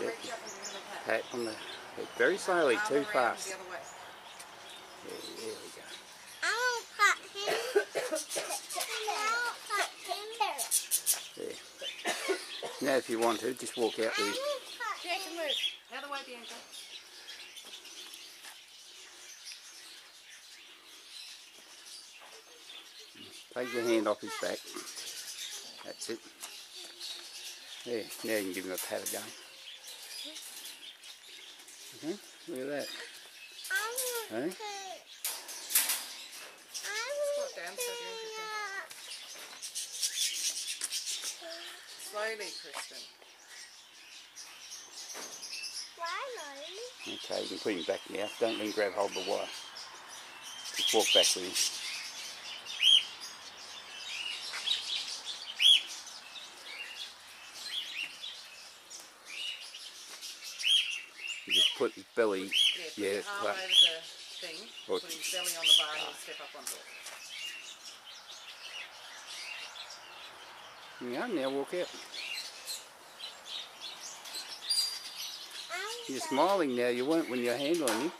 Yeah. reach up and give him a pat. Pat on the head. Very slowly, Arm too around fast. the other way. Yeah, there we go. I won't pat him. I won't pat him. There. Now if you want to, just walk out with him. Jackson, move. The other way, Bianca. Take your hand off his back. That's it. There, now you can give him a pat again. Look at that. Hey? Squat down so Bianca can. Slowly, Kristen. Okay, you can put him back now. Don't let him grab hold of the wire. Just walk back with him. You just put his belly, Put yeah, your arm over the thing, What? put his belly on the bar and step up onto it. yeah, now walk out. You're smiling now, you weren't when you're handling him.